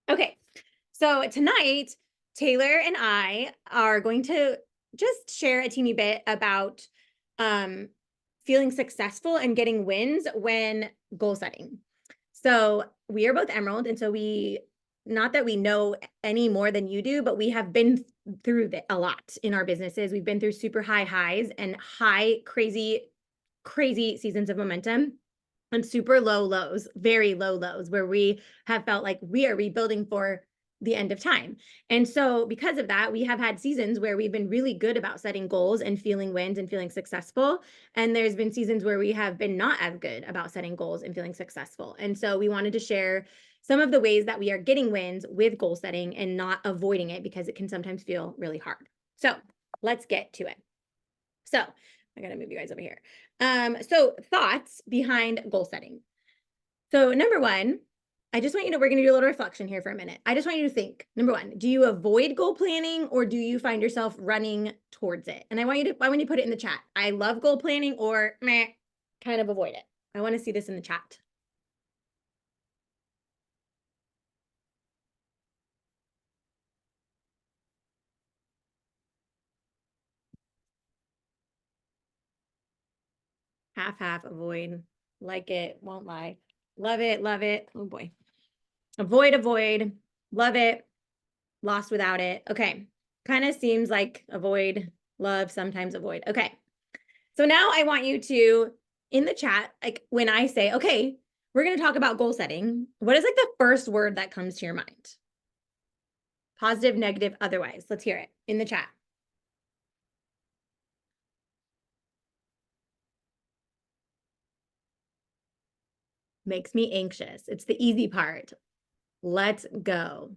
Okay, so tonight, Taylor and I are going to just share a teeny bit about um, feeling successful and getting wins when goal setting. So we are both Emerald, and so not that we know any more than you do, but we have been through a lot in our businesses. We've been through super high highs and high, crazy, crazy seasons of momentum and super low lows, very low lows, where we have felt like we are rebuilding for the end of time. And so because of that, we have had seasons where we've been really good about setting goals and feeling wins and feeling successful. And there's been seasons where we have been not as good about setting goals and feeling successful. And so we wanted to share some of the ways that we are getting wins with goal setting and not avoiding it, because it can sometimes feel really hard. So let's get to it. So I gotta move you guys over here. So thoughts behind goal setting. So number one, I just want you to, we're gonna do a little reflection here for a minute. I just want you to think, number one, do you avoid goal planning or do you find yourself running towards it? And I want you to put it in the chat. I love goal planning or meh, kind of avoid it. I want to see this in the chat. Half, avoid, like it, won't lie. Love it, love it. Oh boy. Avoid, love it, lost without it. Okay. Kind of seems like avoid, love, sometimes avoid. Okay. So now I want you to, in the chat, like when I say, okay, we're going to talk about goal setting, what is like the first word that comes to your mind? Positive, negative, otherwise. Let's hear it in the chat. Makes me anxious. It's the easy part. Let's go.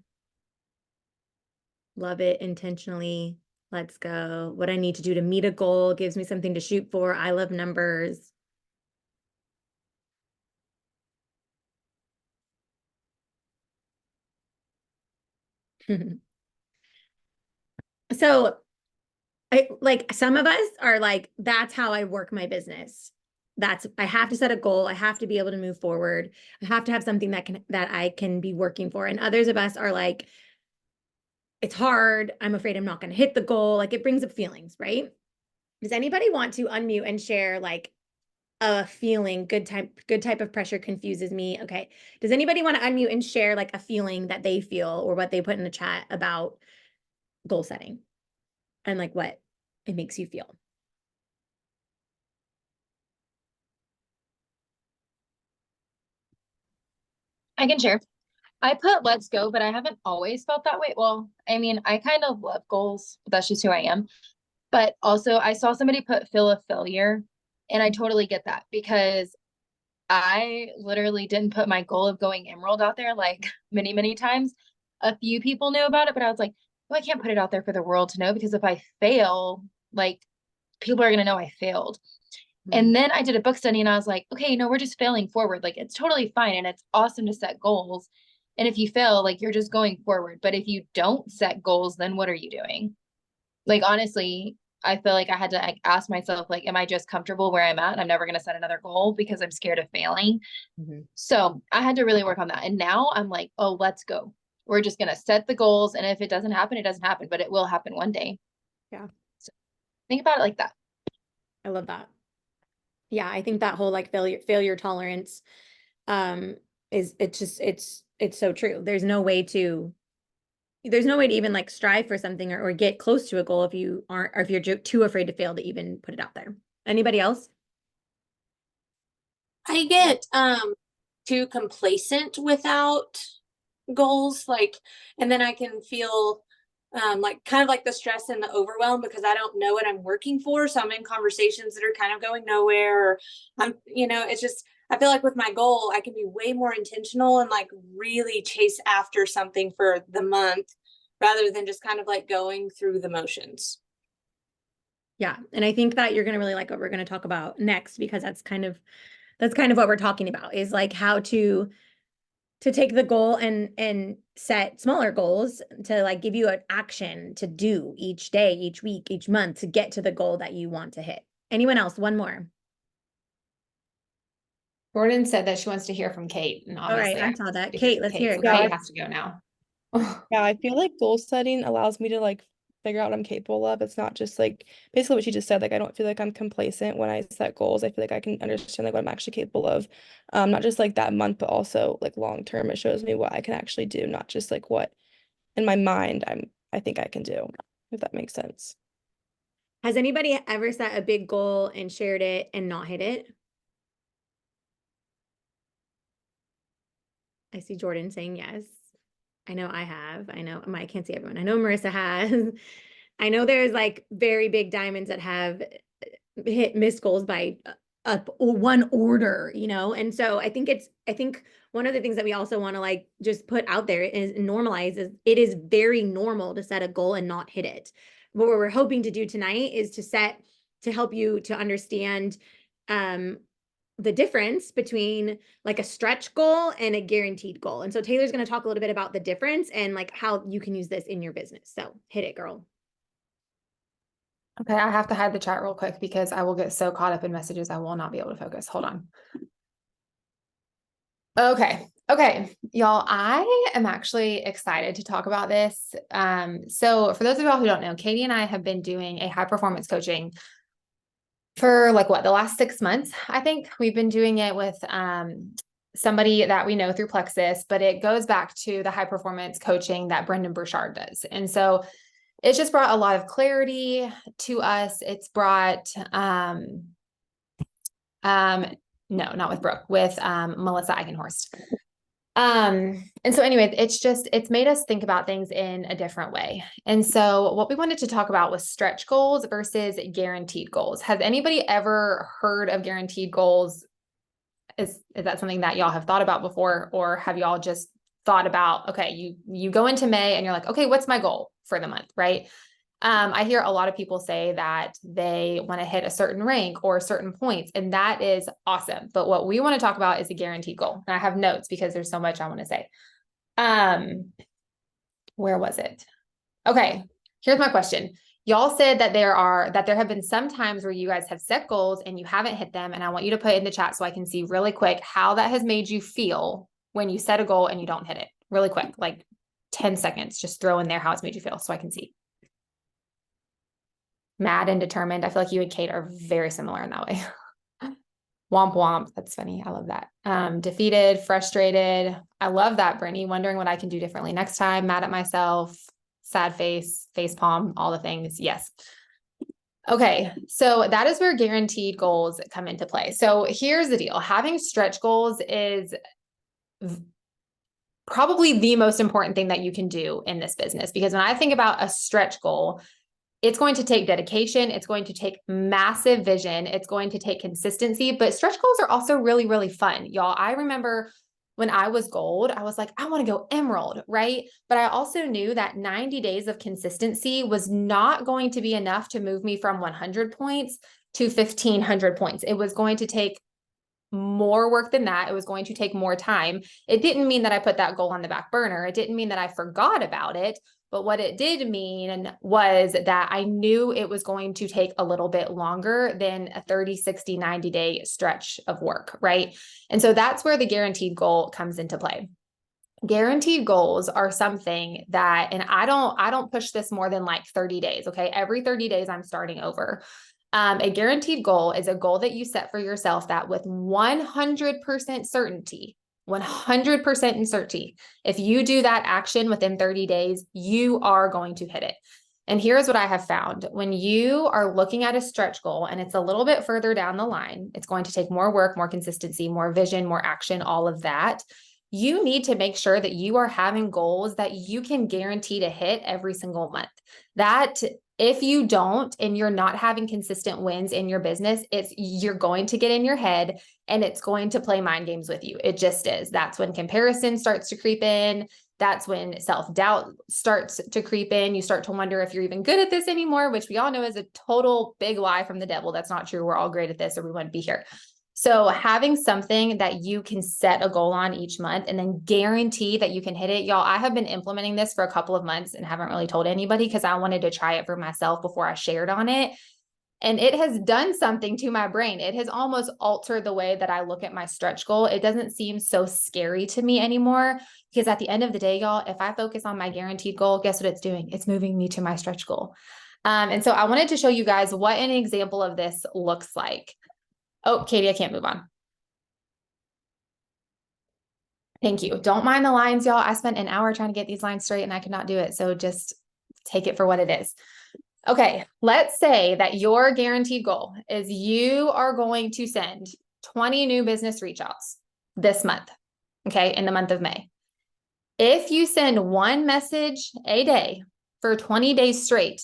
Love it intentionally. Let's go. What I need to do to meet a goal gives me something to shoot for. I love numbers. So like some of us are like, that's how I work my business. I have to set a goal. I have to be able to move forward. I have to have something that I can be working for. And others of us are like, it's hard. I'm afraid I'm not going to hit the goal. Like it brings up feelings, right? Does anybody want to unmute and share like a feeling? Good type of pressure confuses me. Okay. Does anybody want to unmute and share like a feeling that they feel or what they put in the chat about goal setting and like what it makes you feel? I can share. I put let's go, but I haven't always felt that way. Well, I mean, I kind of love goals, but that's just who I am. But also, I saw somebody put feel a failure, and I totally get that because I literally didn't put my goal of going Emerald out there like many, many times. A few people knew about it, but I was like, well, I can't put it out there for the world to know because if I fail, like people are going to know I failed. And then I did a book study and I was like, okay, no, we're just failing forward. Like it's totally fine. And it's awesome to set goals. And if you fail, like you're just going forward. But if you don't set goals, then what are you doing? Like, honestly, I feel like I had to like ask myself, like, am I just comfortable where I'm at? I'm never going to set another goal because I'm scared of failing. So I had to really work on that. And now I'm like, oh, let's go. We're just going to set the goals. And if it doesn't happen, it doesn't happen, but it will happen one day. Yeah. So think about it like that. I love that. Yeah, I think that whole like failure tolerance is it's so true. There's no way to even like strive for something or get close to a goal if you aren't, or if you're too afraid to fail to even put it out there. Anybody else? I get too complacent without goals, like, and then I can feel like kind of like the stress and the overwhelm because I don't know what I'm working for. So I'm in conversations that are kind of going nowhere. Or it's just, I feel like with my goal, I can be way more intentional and like really chase after something for the month rather than just kind of like going through the motions. Yeah. And I think that you're going to really like what we're going to talk about next, because that's kind of what we're talking about, is like how to take the goal and set smaller goals to like give you an action to do each day, each week, each month to get to the goal that you want to hit. Anyone else? One more. Gordon said that she wants to hear from Kate, and All right, obviously I saw that. to Kate, let's hear it. so Go. Kate has to go now. Yeah, I feel like goal setting allows me to like figure out what I'm capable of. It's not just like basically what you just said. Like I don't feel like I'm complacent when I set goals. I feel like I can understand like what I'm actually capable of. Not just like that month, but also like long term. It shows me what I can actually do, not just like what in my mind I think I can do, if that makes sense. Has anybody ever set a big goal and shared it and not hit it? I see Jordan saying yes. I know I have. I can't see everyone. I know Marissa has. I know there's like very big diamonds that have hit missed goals by one order, And so I think one of the things that we also want to like just put out there is normalize is it is very normal to set a goal and not hit it. What we're hoping to do tonight is to help you to understand the difference between like a stretch goal and a guaranteed goal. And so Taylor's going to talk a little bit about the difference and like how you can use this in your business. So hit it, girl. Okay, I have to hide the chat real quick because I will get so caught up in messages I will not be able to focus. Hold on. Okay, y'all, I am actually excited to talk about this. So for those of y'all who don't know, Katie and I have been doing a high performance coaching for like the last 6 months. I think we've been doing it with somebody that we know through Plexus, but it goes back to the high performance coaching that Brendan Burchard does. And so it's just brought a lot of clarity to us. It's brought, no, not with Brooke, with Melissa Eichenhorst. And so anyway, it's made us think about things in a different way. And so what we wanted to talk about was stretch goals versus guaranteed goals. Has anybody ever heard of guaranteed goals? Is that something that y'all have thought about before? Or have y'all just thought about, okay, you go into May and you're like, okay, what's my goal for the month, right? I hear a lot of people say that they want to hit a certain rank or certain points, and that is awesome. But what we want to talk about is a guaranteed goal. And I have notes because there's so much I want to say. Where was it? Okay, here's my question. Y'all said that there have been some times where you guys have set goals and you haven't hit them. And I want you to put in the chat so I can see really quick how that has made you feel when you set a goal and you don't hit it. Really quick, like 10 seconds, just throw in there how it's made you feel so I can see. Mad and determined. I feel like you and Kate are very similar in that way. Womp womp. That's funny. I love that. Defeated, frustrated. I love that, Brittany. Wondering what I can do differently next time. Mad at myself. Sad face, face palm, all the things. Yes. Okay. So that is where guaranteed goals come into play. So here's the deal. Having stretch goals is probably the most important thing that you can do in this business, because when I think about a stretch goal, it's going to take dedication. It's going to take massive vision. It's going to take consistency, but stretch goals are also really, really fun. Y'all, I remember when I was gold, I was like, I want to go emerald, right? But I also knew that 90 days of consistency was not going to be enough to move me from 100 points to 1,500 points. It was going to take more work than that. It was going to take more time. It didn't mean that I put that goal on the back burner. It didn't mean that I forgot about it. But what it did mean was that I knew it was going to take a little bit longer than a 30, 60, 90-day stretch of work, right? And so that's where the guaranteed goal comes into play. Guaranteed goals are something that, and I don't push this more than like 30 days, okay? Every 30 days, I'm starting over. A guaranteed goal is a goal that you set for yourself that with 100% certainty, 100% certainty, if you do that action within 30 days, you are going to hit it. And here's what I have found. When you are looking at a stretch goal and it's a little bit further down the line, it's going to take more work, more consistency, more vision, more action, all of that. You need to make sure that you are having goals that you can guarantee to hit every single month. That if you don't, and you're not having consistent wins in your business, you're going to get in your head and it's going to play mind games with you. It just is. That's when comparison starts to creep in. That's when self-doubt starts to creep in. You start to wonder if you're even good at this anymore, which we all know is a total big lie from the devil. That's not true. We're all great at this or we wouldn't be here. So having something that you can set a goal on each month and then guarantee that you can hit it. Y'all, I have been implementing this for a couple of months and haven't really told anybody because I wanted to try it for myself before I shared on it. And it has done something to my brain. It has almost altered the way that I look at my stretch goal. It doesn't seem so scary to me anymore, because at the end of the day, y'all, if I focus on my guaranteed goal, guess what it's doing? It's moving me to my stretch goal. And so I wanted to show you guys what an example of this looks like. Oh, Katie, I can't move on. Thank you. Don't mind the lines, y'all. I spent an hour trying to get these lines straight and I could not do it. So just take it for what it is. Okay, let's say that your guaranteed goal is you are going to send 20 new business reach outs this month, okay, in the month of May. If you send one message a day for 20 days straight,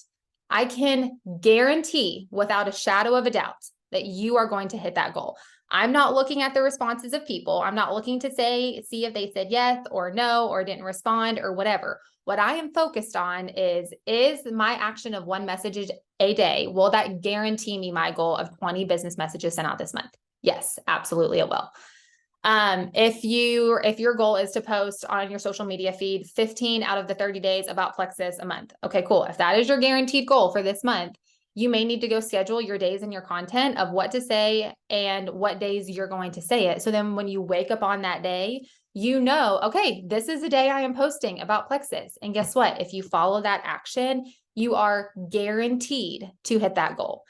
I can guarantee without a shadow of a doubt that you are going to hit that goal. I'm not looking at the responses of people. I'm not looking to see if they said yes or no or didn't respond or whatever. What I am focused on is my action of one message a day, will that guarantee me my goal of 20 business messages sent out this month? Yes, absolutely it will. If your goal is to post on your social media feed 15 out of the 30 days about Plexus a month. Okay, cool. If that is your guaranteed goal for this month, you may need to go schedule your days and your content of what to say and what days you're going to say it. So then when you wake up on that day, you know, okay, this is the day I am posting about Plexus. And guess what? If you follow that action, you are guaranteed to hit that goal.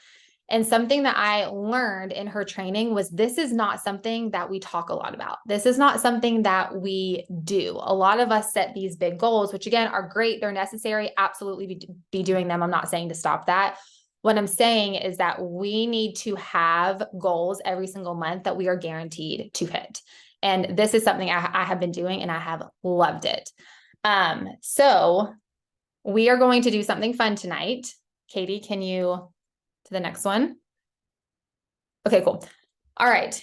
And something that I learned in her training was this is not something that we talk a lot about. This is not something that we do. A lot of us set these big goals, which again are great. They're necessary. Absolutely be doing them. I'm not saying to stop that. What I'm saying is that we need to have goals every single month that we are guaranteed to hit. And this is something I have been doing and I have loved it. So we are going to do something fun tonight. Katie, can you to the next one? Okay, cool. All right,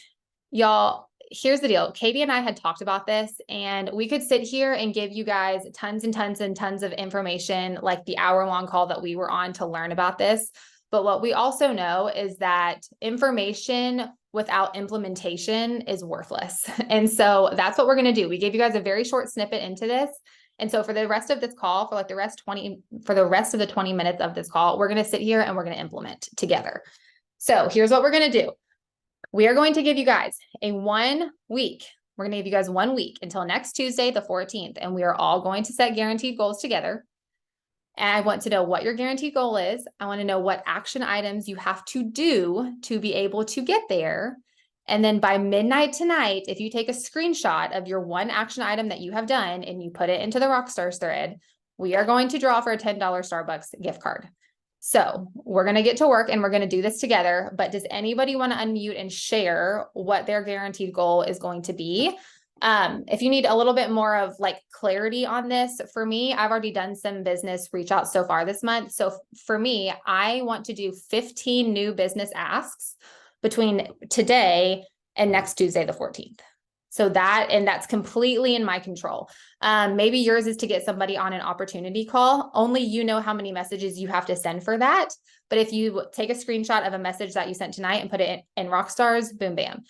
y'all, here's the deal. Katie and I had talked about this and we could sit here and give you guys tons and tons and tons of information, like the hour-long call that we were on to learn about this. But what we also know is that information without implementation is worthless. And so that's what we're going to do. We gave you guys a very short snippet into this. And so for the rest of this call, for the rest of the 20 minutes of this call, we're going to sit here and we're going to implement together. So here's what we're going to do. We are going to give you guys a 1 week. We're going to give you guys 1 week until next Tuesday, the 14th. And we are all going to set guaranteed goals together. And I want to know what your guaranteed goal is. I want to know what action items you have to do to be able to get there. And then by midnight tonight, if you take a screenshot of your one action item that you have done and you put it into the Rockstars thread, we are going to draw for a $10 Starbucks gift card. So we're going to get to work and we're going to do this together. But does anybody want to unmute and share what their guaranteed goal is going to be? If you need a little bit more of like clarity on this, for me, I've already done some business reach out so far this month. So for me, I want to do 15 new business asks between today and next Tuesday, the 14th. So that's completely in my control. Maybe yours is to get somebody on an opportunity call. Only you know how many messages you have to send for that. But if you take a screenshot of a message that you sent tonight and put it in Rockstars, boom, bam.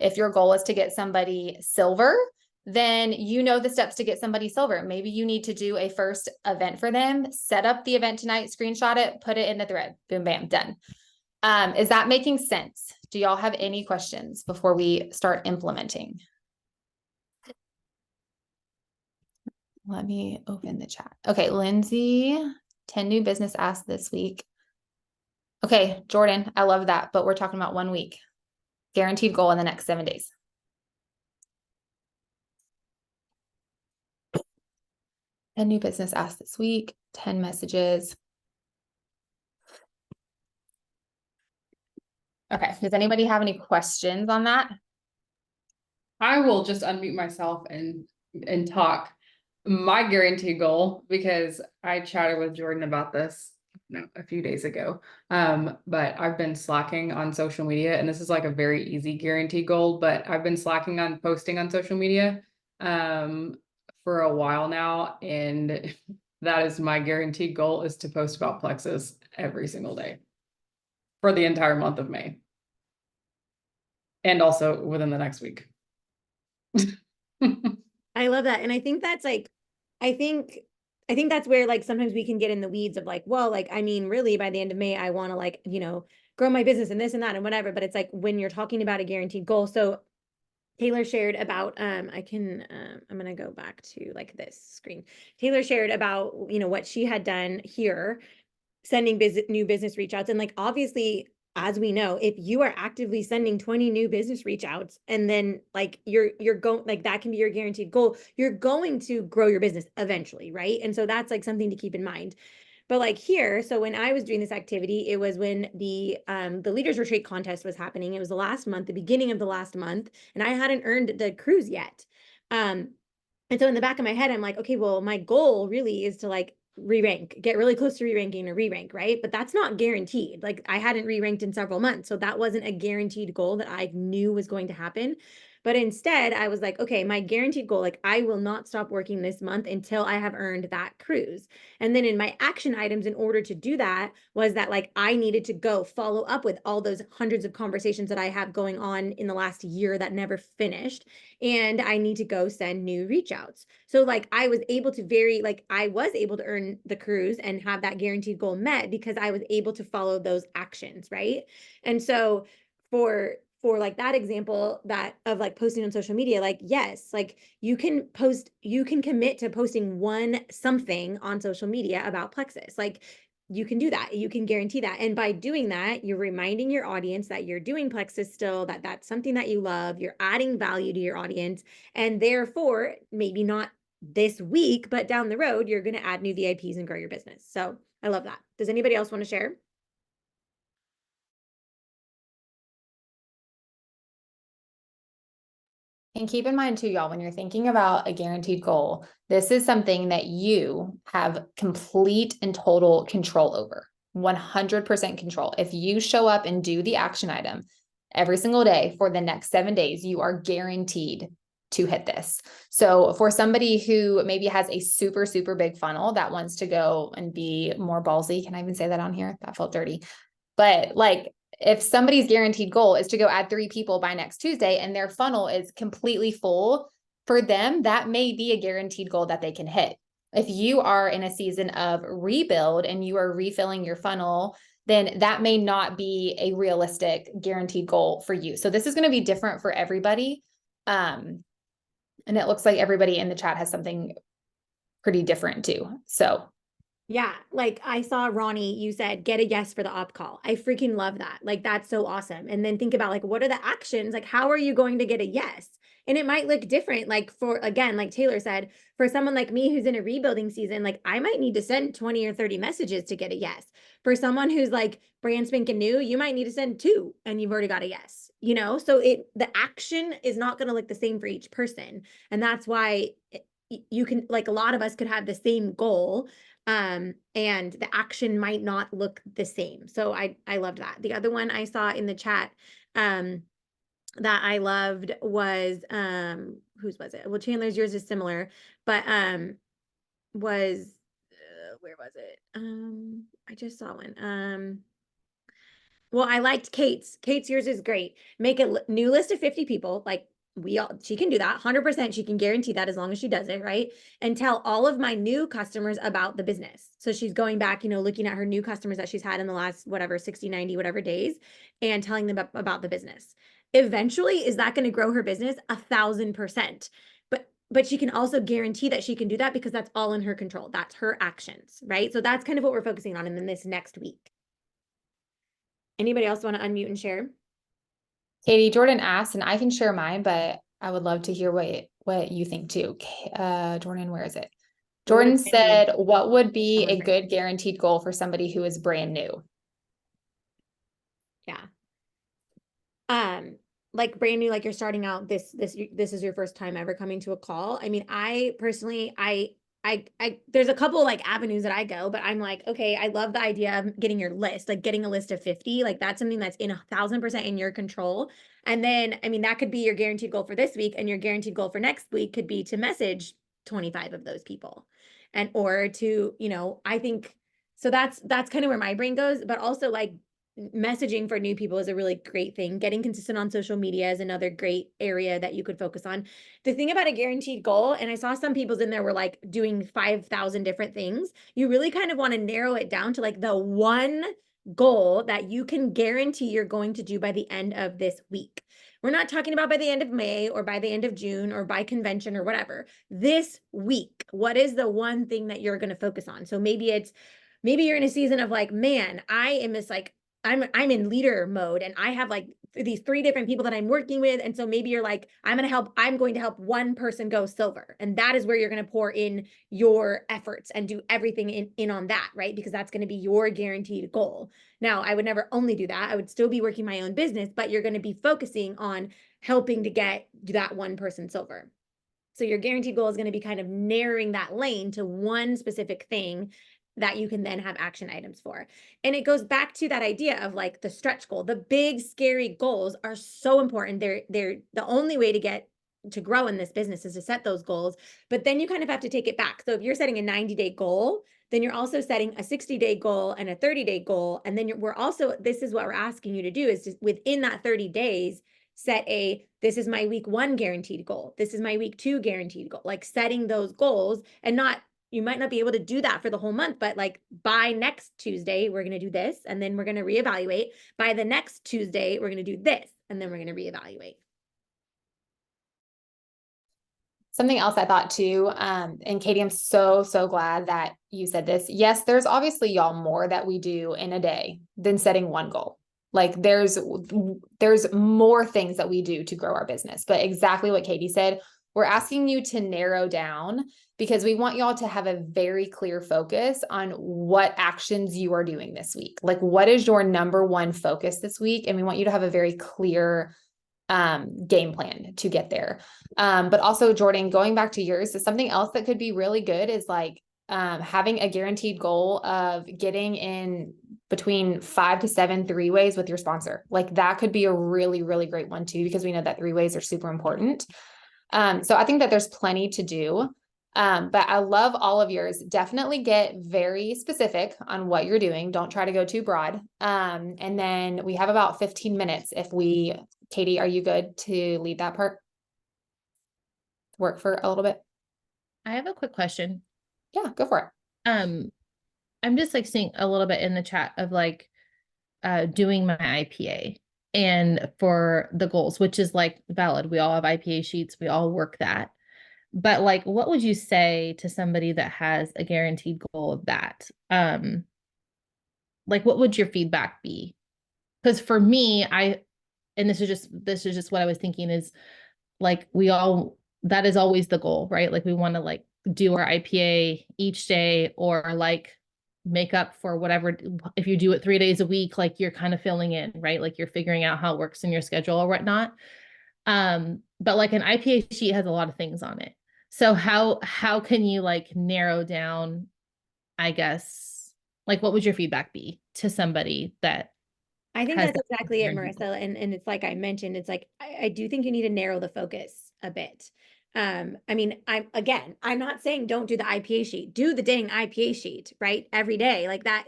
If your goal is to get somebody silver, then you know the steps to get somebody silver. Maybe you need to do a first event for them, set up the event tonight, screenshot it, put it in the thread, boom, bam, done. Is that making sense? Do y'all have any questions before we start implementing? Let me open the chat. Okay, Lindsay, 10 new business asks this week. Okay, Jordan, I love that, but we're talking about 1 week. Guaranteed goal in the next 7 days. A new business asked this week, 10 messages. Okay, does anybody have any questions on that? I will just unmute myself and talk. My guaranteed goal, because I chatted with Jordan about this a few days ago. But I've been slacking on social media, and this is like a very easy guaranteed goal, but I've been slacking on posting on social media for a while now, and that is my guaranteed goal, is to post about Plexus every single day for the entire month of May. And also within the next week. I love that. And I think that's like, I think I think that's where like sometimes we can get in the weeds of like, well, like, I mean, really by the end of May, I want to like, grow my business and this and that and whatever. But it's like when you're talking about a guaranteed goal. So Taylor shared about, I'm going to go back to like this screen. Taylor shared about, what she had done here, sending new business reach outs. And like, obviously, as we know, if you are actively sending 20 new business reach outs and then like you're going, like that can be your guaranteed goal, you're going to grow your business eventually, right? And so that's like something to keep in mind. But like here, so when I was doing this activity, it was when the leaders retreat contest was happening. It was the last month, the beginning of the last month, and I hadn't earned the cruise yet. And so in the back of my head, I'm like, okay, well, my goal really is to like re-rank, get really close to re-ranking or re-rank, right? But that's not guaranteed. Like I hadn't re-ranked in several months, so that wasn't a guaranteed goal that I knew was going to happen. But instead, I was like, okay, my guaranteed goal, like I will not stop working this month until I have earned that cruise. And then in my action items, in order to do that, was that like I needed to go follow up with all those hundreds of conversations that I have going on in the last year that never finished. And I need to go send new reach outs. So like I was able to earn the cruise and have that guaranteed goal met because I was able to follow those actions, right? And so for like that example that of like posting on social media, like yes, like you can commit to posting one something on social media about Plexus. Like you can do that. You can guarantee that. And by doing that, you're reminding your audience that you're doing Plexus still, that that's something that you love, you're adding value to your audience. And therefore, maybe not this week, but down the road, you're going to add new VIPs and grow your business. So I love that. Does anybody else want to share? And keep in mind too, y'all, when you're thinking about a guaranteed goal, this is something that you have complete and total control over, 100% control. If you show up and do the action item every single day for the next 7 days, you are guaranteed to hit this. So for somebody who maybe has a super, super big funnel that wants to go and be more ballsy, can I even say that on here? That felt dirty. But like, if somebody's guaranteed goal is to go add 3 people by next Tuesday and their funnel is completely full, for them, that may be a guaranteed goal that they can hit. If you are in a season of rebuild and you are refilling your funnel, then that may not be a realistic guaranteed goal for you. So this is going to be different for everybody. And it looks like everybody in the chat has something pretty different too. So yeah, like I saw Ronnie, you said get a yes for the op call. I freaking love that. Like that's so awesome. And then think about like what are the actions? Like how are you going to get a yes? And it might look different. Like for again, like Taylor said, for someone like me who's in a rebuilding season, like I might need to send 20 or 30 messages to get a yes. For someone who's like brand spanking new, you might need to send 2 and you've already got a yes, So the action is not going to look the same for each person. And that's why you can like a lot of us could have the same goal, and the action might not look the same. So I loved that. The other one I saw in the chat that I loved was whose was it? Well, Chandler's, yours is similar, but was where was it? I just saw one. Well, I liked Kate's. Kate's, yours is great. Make a new list of 50 people. Like she can do that. 100% she can guarantee that as long as she does it, right? And tell all of my new customers about the business. So she's going back, looking at her new customers that she's had in the last, whatever, 60, 90, whatever days, and telling them about the business. Eventually, is that going to grow her business? 1,000%. But she can also guarantee that she can do that because that's all in her control. That's her actions, right? So that's kind of what we're focusing on in this next week. Anybody else want to unmute and share? Katie, Jordan asked, and I can share mine, but I would love to hear what you think too. Jordan, where is it? Jordan said, what would be a good guaranteed goal for somebody who is brand new? Yeah. Like brand new, like you're starting out, this is your first time ever coming to a call. I mean, I personally, there's a couple like avenues that I go, but I'm like, okay, I love the idea of getting your list, like getting a list of 50, like that's something that's in 1,000% in your control. And then, I mean, that could be your guaranteed goal for this week, and your guaranteed goal for next week could be to message 25 of those people, or to, I think, so that's kind of where my brain goes, but also like, messaging for new people is a really great thing. Getting consistent on social media is another great area that you could focus on. The thing about a guaranteed goal, and I saw some people's in there were like doing 5,000 different things. You really kind of want to narrow it down to like the one goal that you can guarantee you're going to do by the end of this week. We're not talking about by the end of May or by the end of June or by convention or whatever. This week, what is the one thing that you're going to focus on? So maybe you're in a season of like, man, I am this like, I'm in leader mode and I have like these 3 different people that I'm working with. And so maybe you're like, I'm going to help one person go silver. And that is where you're going to pour in your efforts and do everything in on that, right? Because that's going to be your guaranteed goal. Now, I would never only do that. I would still be working my own business, but you're going to be focusing on helping to get that one person silver. So your guaranteed goal is going to be kind of narrowing that lane to one specific thing that you can then have action items for. And it goes back to that idea of like the stretch goal. The big scary goals are so important. They're the only way to grow in this business is to set those goals, but then you kind of have to take it back. So if you're setting a 90-day goal, then you're also setting a 60-day goal and a 30-day goal. And then this is what we're asking you to do is within that 30 days, set this is my week 1 guaranteed goal. This is my week 2 guaranteed goal, like setting those goals and you might not be able to do that for the whole month, but like by next Tuesday, we're going to do this. And then we're going to reevaluate. By the next Tuesday, we're going to do this. And then we're going to reevaluate. Something else I thought too, and Katie, I'm so glad that you said this. Yes, there's obviously y'all more that we do in a day than setting one goal. Like there's more things that we do to grow our business, but exactly what Katie said, we're asking you to narrow down because we want y'all to have a very clear focus on what actions you are doing this week. Like what is your number one focus this week? And we want you to have a very clear game plan to get there. But also Jordan, going back to yours, is something else that could be really good is like having a guaranteed goal of getting in between 5 to 7 3-ways with your sponsor. Like that could be a really, really great one too, because we know that 3-ways are super important. So I think that there's plenty to do. But I love all of yours. Definitely get very specific on what you're doing. Don't try to go too broad. And then we have about 15 minutes. Katie, are you good to lead that part? Work for a little bit? I have a quick question. Yeah, go for it. I'm just like seeing a little bit in the chat of like doing my IPA and for the goals, which is like valid. We all have IPA sheets. We all work that. But like, what would you say to somebody that has a guaranteed goal of that? Like, what would your feedback be? Because for me, and this is just what I was thinking is like, that is always the goal, right? Like we want to like do our IPA each day or like make up for whatever, if you do it 3 days a week, like you're kind of filling in, right? Like you're figuring out how it works in your schedule or whatnot. But like an IPA sheet has a lot of things on it. So how can you like narrow down, I guess, like what would your feedback be to somebody that I think has that's exactly it, guaranteed Marissa. And it's like I mentioned, it's like I do think you need to narrow the focus a bit. I mean, I'm not saying don't do the IPA sheet. Do the dang IPA sheet, right? Every day, like that,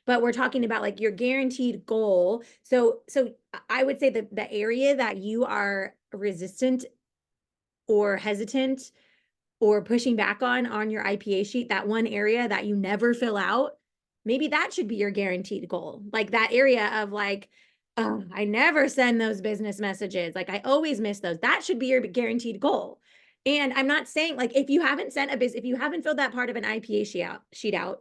but we're talking about like your guaranteed goal. So I would say that the area that you are resistant or hesitant or pushing back on your IPA sheet, that one area that you never fill out, maybe that should be your guaranteed goal. Like that area of like, oh, I never send those business messages. Like I always miss those. That should be your guaranteed goal. And I'm not saying like, if you haven't if you haven't filled that part of an IPA sheet out,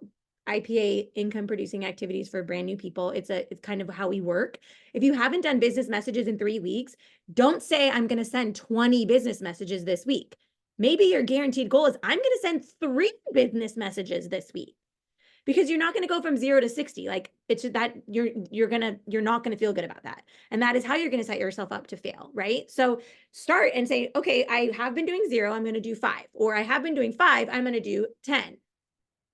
IPA income producing activities for brand new people. It's kind of how we work. If you haven't done business messages in 3 weeks, don't say I'm going to send 20 business messages this week. Maybe your guaranteed goal is I'm going to send 3 business messages this week, because you're not going to go from 0 to 60. Like it's that you're not going to feel good about that. And that is how you're going to set yourself up to fail. Right. So start and say, okay, I have been doing 0. I'm going to do 5, or I have been doing 5. I'm going to do 10.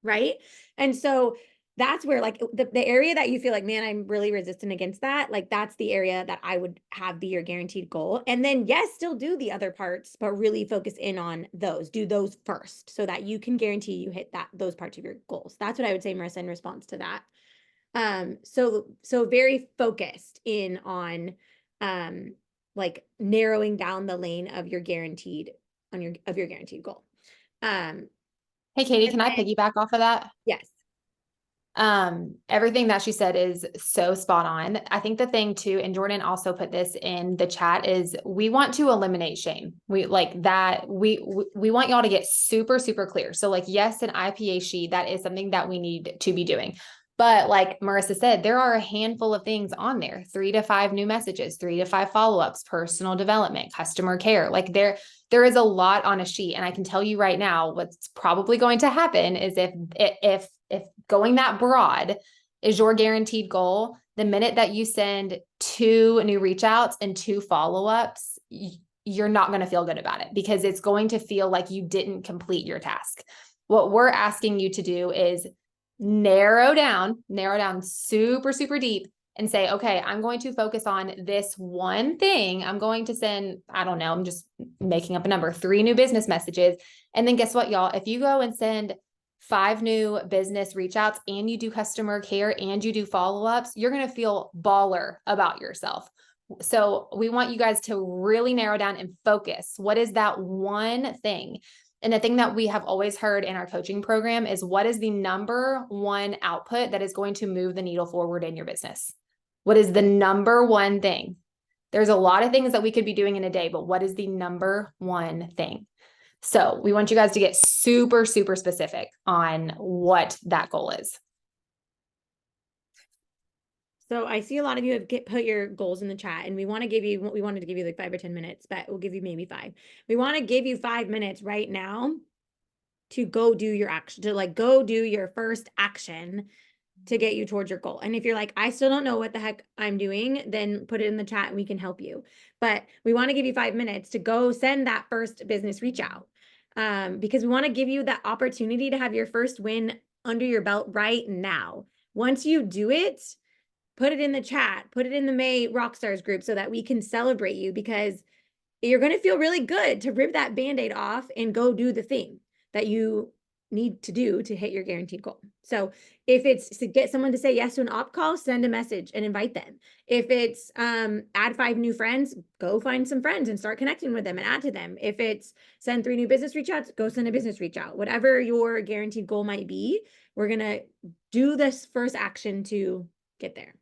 Right. And so that's where like the area that you feel like, man, I'm really resistant against that. Like that's the area that I would have be your guaranteed goal. And then yes, still do the other parts, but really focus in on those, do those first so that you can guarantee you hit those parts of your goals. That's what I would say, Marissa, in response to that. So very focused in on like narrowing down the lane of your guaranteed goal. Hey, Katie, And can I then- piggyback off of that? yes. Everything that she said is so spot on. I think the thing too, and Jordan also put this in the chat, is we want to eliminate shame. We like that. We want y'all to get super, super clear. So like, yes, an IPA sheet, that is something that we need to be doing. But like Marissa said, there are a handful of things on there, 3 to 5 new messages, 3 to 5 follow-ups, personal development, customer care. Like there is a lot on a sheet. And I can tell you right now, what's probably going to happen is if going that broad is your guaranteed goal, the minute that you send 2 new reach outs and 2 follow-ups, you're not going to feel good about it because it's going to feel like you didn't complete your task. What we're asking you to do is narrow down super, super deep and say, okay, I'm going to focus on this one thing. I'm going to send, I don't know, I'm just making up a number, 3 new business messages. And then guess what, y'all? If you go and send 5 new business reach outs and you do customer care and you do follow-ups, you're going to feel baller about yourself. So we want you guys to really narrow down and focus. What is that one thing? And the thing that we have always heard in our coaching program is what is the number one output that is going to move the needle forward in your business? What is the number one thing? There's a lot of things that we could be doing in a day, but what is the number one thing? So we want you guys to get super, super specific on what that goal is. So I see a lot of you have put your goals in the chat, and we wanted to give you like 5 or 10 minutes, but we'll give you maybe 5. We want to give you 5 minutes right now to go do your action, to like go do your first action to get you towards your goal. And if you're like, I still don't know what the heck I'm doing, then put it in the chat and we can help you. But we want to give you 5 minutes to go send that first business reach out, because we want to give you that opportunity to have your first win under your belt right now. Once you do it, put it in the chat, put it in the May Rockstars group so that we can celebrate you, because you're going to feel really good to rip that Band-Aid off and go do the thing that you need to do to hit your guaranteed goal. So if it's to get someone to say yes to an op call, send a message and invite them. If it's add 5 new friends, go find some friends and start connecting with them and add to them. If it's send 3 new business reach outs, go send a business reach out. Whatever your guaranteed goal might be, we're going to do this first action to get there.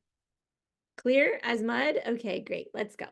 Clear as mud? Okay, great. Let's go.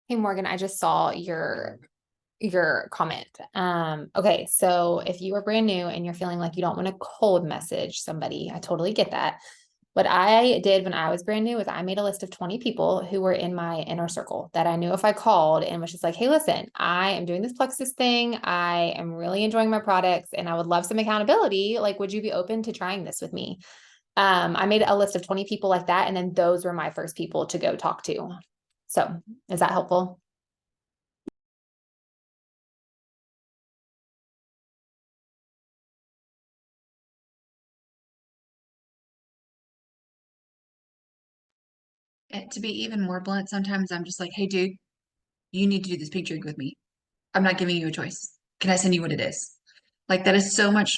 Hey Morgan, I just saw your comment. Okay, so if you are brand new and you're feeling like you don't want to cold message somebody, I totally get that. What I did when I was brand new is I made a list of 20 people who were in my inner circle that I knew if I called and was just like, hey, listen, I am doing this Plexus thing. I am really enjoying my products and I would love some accountability. Like, would you be open to trying this with me? I made a list of 20 people like that. And then those were my first people to go talk to. So is that helpful? And to be even more blunt, sometimes I'm just like, hey, dude, you need to do this pink drink with me. I'm not giving you a choice. Can I send you what it is? Like that is so much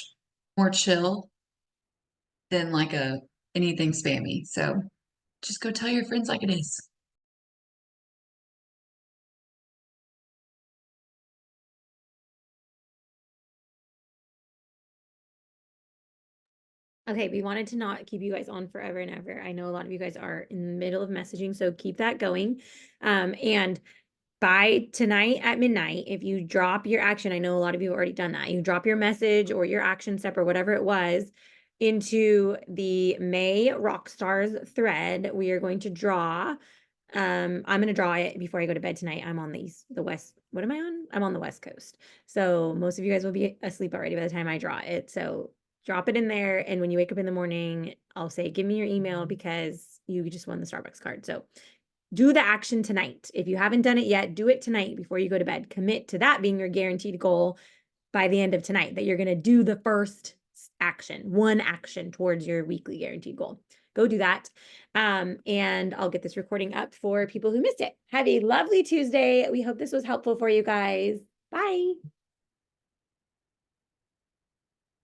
more chill than like a anything spammy. So just go tell your friends like it is. Okay, we wanted to not keep you guys on forever and ever. I know a lot of you guys are in the middle of messaging, so keep that going. And by tonight at midnight, if you drop your action, I know a lot of you have already done that. You drop your message or your action step or whatever it was into the May Rockstars thread. We are going to draw. I'm going to draw it before I go to bed tonight. I'm on the west. What am I on? I'm on the West Coast. So most of you guys will be asleep already by the time I draw it. So drop it in there. And when you wake up in the morning, I'll say, give me your email because you just won the Starbucks card. So do the action tonight. If you haven't done it yet, do it tonight before you go to bed. Commit to that being your guaranteed goal by the end of tonight, that you're going to do the first action, one action towards your weekly guaranteed goal. Go do that. And I'll get this recording up for people who missed it. Have a lovely Tuesday. We hope this was helpful for you guys. Bye.